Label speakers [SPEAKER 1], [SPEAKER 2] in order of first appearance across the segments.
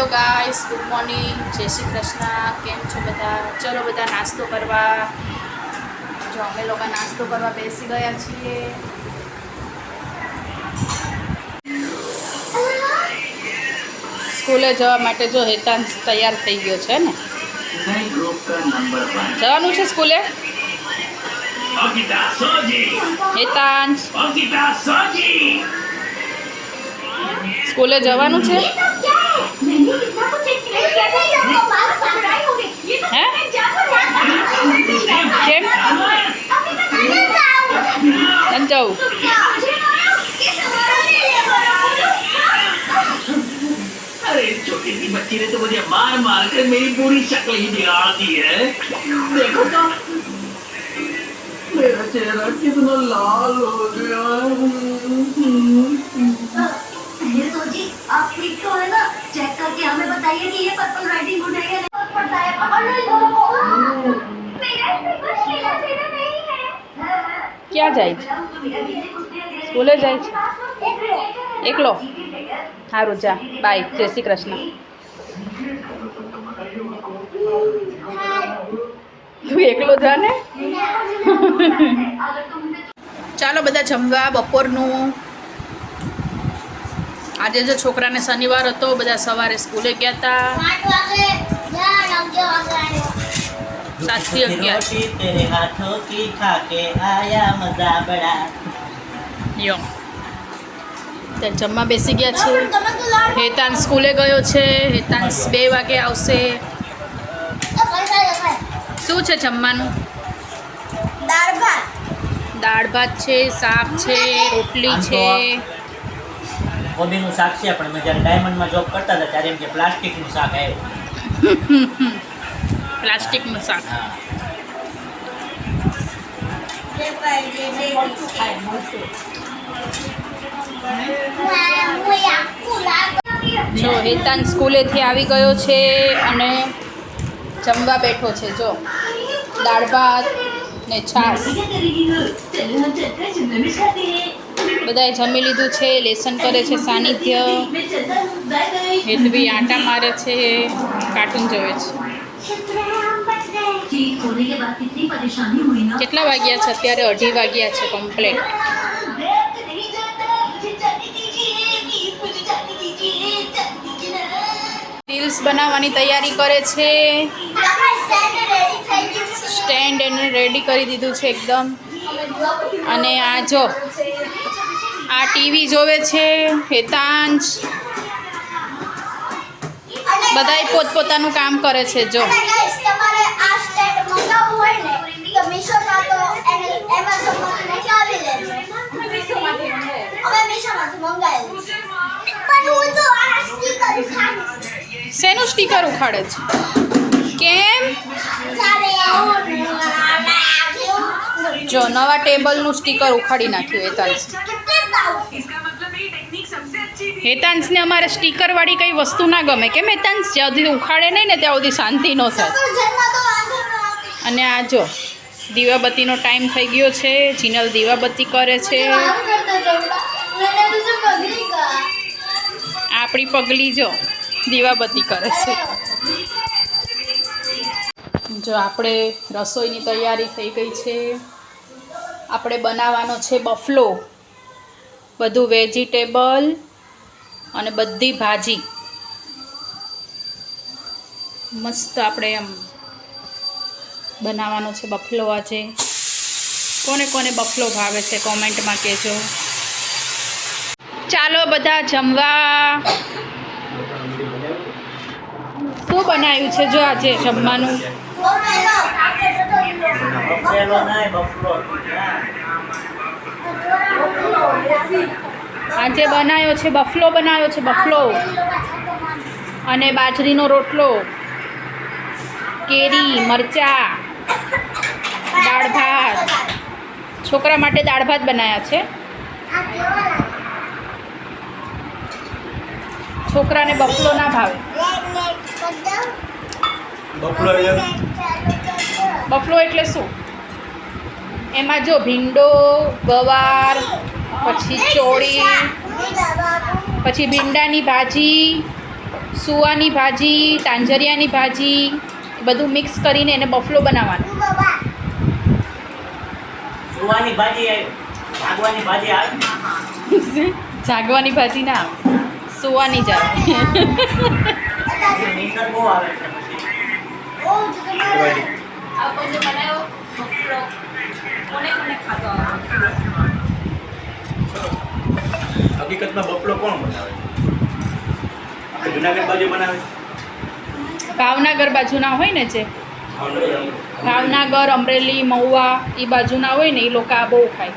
[SPEAKER 1] Hello guys, good morning, જય શ્રી કૃષ્ણ. કેમ છો બધા? ચલો બધા નાસ્તો કરવા. જો અમે લોકો નાસ્તો કરવા બેસી ગયા છીએ. સ્કૂલે જવા માટે જો હેતાંશ તૈયાર થઈ ગયો છે ને. જવાનું છે સ્કૂલે. હેતાંશ સ્કૂલે જવાનું છે. હે કેમ ન જવું?
[SPEAKER 2] अरे छोटी सी बच्ची ने तो मुझे मार मार कर मेरी पूरी शक्ल ही बिगाड़ दी है. देखो तो मेरा चेहरा कितना लाल हो गया.
[SPEAKER 3] तो जी आप ठीक तो है ना? चेक करके हमें बताइए कि ये पर्पल राइटिंग गुड है या नहीं. पड़ता है पकड़ लो मेरा पेपर शीला तेरा नहीं है.
[SPEAKER 1] ક્યાં જાય છે? સ્કૂલે જાય છે એકલો? સારું, જા બાય, જય શ્રી કૃષ્ણ. તું એકલો જા ને. ચાલો બધા જમવા બપોરનું. આજે જો છોકરાને શનિવાર હતો, બધા સવારે સ્કૂલે ગયા હતા. 7 થી 11
[SPEAKER 2] तेरे हाथों की खा के आया मजा बड़ा.
[SPEAKER 1] યો ત્યાં જમવા બેસી ગયા છે. હેતાંશ સ્કૂલે ગયો છે. હેતાંશ 2 વાગે આવશે. શું છે જમવાનું? દાળ ભાત છે, શાક છે, રોટલી છે.
[SPEAKER 2] કોબીનું શાક છે, પણ મેં જ્યારે ડાયમંડમાં જોબ કરતા હતા ત્યારે એમ કે પ્લાસ્ટિકનું શાક આવ્યું.
[SPEAKER 1] પ્લાસ્ટિકનું શાક. જો હેતાંશ સ્કૂલેથી આવી ગયો છે અને જમવા બેઠો છે. જો દાળ ભાત ને છાશ. બધાએ જમી લીધું છે. લેસન કરે છે સાનિધ્ય. હેતવી આટા મારે છે, કાર્ટૂન જોવે છે. કેટલા વાગ્યા છે અત્યારે? 2:30 વાગ્યા છે કમ્પ્લીટ. રીલ્સ બનાવવાની તૈયારી કરે છે. સ્ટેન્ડ એને રેડી કરી દીધું છે એકદમ. અને આ જો આ ટીવી જોવે છે હેતાંશ. બધાય પોતપોતાનું કામ કરે છે. જો શેનું સ્ટીકર ઉખાડે છે? કેમ? જો નવા ટેબલનું સ્ટીકર ઉખાડી નાખ્યું હેતાંશ. હેતાંશને અમારે સ્ટીકરવાળી કઈ વસ્તુ ના ગમે. કેમ હેતાંશ? જ્યાં સુધી ઉખાડે નહીં ને ત્યાં સુધી શાંતિ ન થાય. અને આ જો દીવાબત્તીનો ટાઈમ થઈ ગયો છે. જીનલ દીવાબત્તી કરે છે. આપણી પગલી જો દીવાબત્તી કરે છે. જો આપણે રસોઈની તૈયારી થઈ ગઈ છે. આપણે બનાવવાનો છે બફલો. બધું વેજીટેબલ અને બધી ભાજી મસ્ત આપણે એમ બનાવવાનો છે બફલો આજે. કોને કોને બફલો ભાવે છે કોમેન્ટમાં કહેજો. ચાલો બધા જમવા. શું બનાવ્યું છે જો આજે જમવાનું? આજે બનાવ્યો છે બફલો. બનાવ્યો છે બફલો અને બાજરીનો રોટલો, કેરી, મરચાં, દાળ ભાત. છોકરા માટે દાળ ભાત બનાવ્યા છે. છોકરાને બફલો ના ભાવે. બફલો એટલે શું? એમાં જો ભીંડો, ગવાર, પછી ચોળી, પછી ભીંડાની ભાજી, સુવાની ભાજી, તાંજરિયાની ભાજી બધું મિક્સ કરીને એને બફલો બનાવવાનો.
[SPEAKER 4] સુવાની ભાજી આવી, ભાગવાની ભાજી આવે.
[SPEAKER 1] જાગવાની ભાજી ના આવે, સુવાની જ આવે.
[SPEAKER 4] નીંદર બહુ આવે છે પછી. હકીકતમાં બપલો કોણ બનાવે? આપણે જુનાગઢ બાજુ બનાવે.
[SPEAKER 1] ભાવનગર બાજુના હોય ને જે ભાવનગર, અમરેલી, મહુવા એ બાજુના હોય ને એ લોકો આ બહુ ખાય.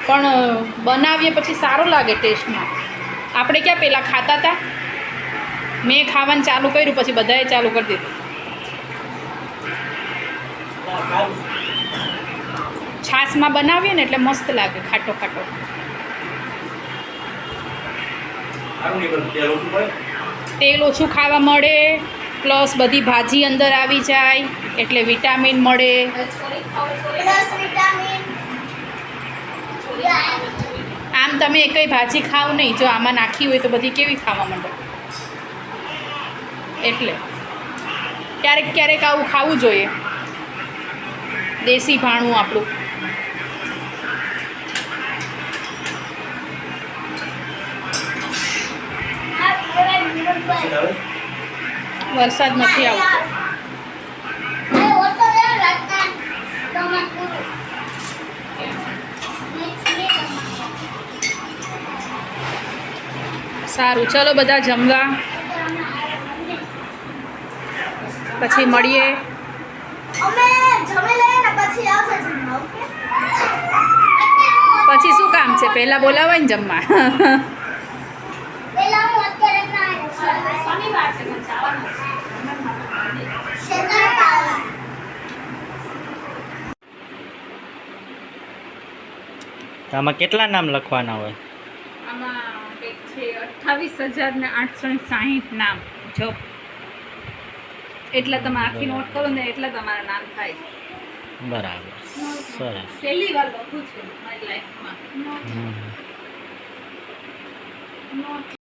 [SPEAKER 1] પણ બનાવીએ પછી સારું લાગે ટેસ્ટમાં. આપણે ક્યાં પહેલાં ખાતા હતા? મેં ખાવાનું ચાલુ કર્યું પછી બધાએ ચાલુ કરી દીધું. છાશમાં બનાવીએ ને એટલે મસ્ત લાગે, ખાટો ખાટો.
[SPEAKER 4] સારું નહીં બનતું, તેલ ઓછું પડે.
[SPEAKER 1] તેલ ઓછું ખાવા મળે, પ્લસ બધી ભાજી અંદર આવી જાય એટલે વિટામિન મળે. આમ તમે એકઈ ભાજી ખાવ નહીં, જો આમાં નાખી હોય તો બધી કેવી ખાવા માંડે. એટલે ક્યારેક ક્યારેક આવું ખાવું જોઈએ, દેશી ભાણું આપણું.
[SPEAKER 4] પછી આવે.
[SPEAKER 1] વરસાદ નથી આવતો. સારું, ચલો બધા જમવા, પછી મળીએ.
[SPEAKER 3] અમે જમી લઈએ ને પછી આવશે જમવા, ઓકે?
[SPEAKER 1] પછી શું કામ છે, પહેલાં બોલાવાય ને જમવા.
[SPEAKER 3] પેલા હું અત્યારે ના આવ્યો. શનિવાર છે મને જવાનું છે.
[SPEAKER 4] આમાં કેટલા નામ લખવાના હોય?
[SPEAKER 1] આમાં કંઈક છે 28,860 નામ. જો એટલા તમે આખી નોટ કરો ને એટલા તમારા નામ થાય.
[SPEAKER 4] બરાબર, સરસ.
[SPEAKER 1] પહેલી વાર લખું છું મારી લાઈફમાં.
[SPEAKER 4] હમ.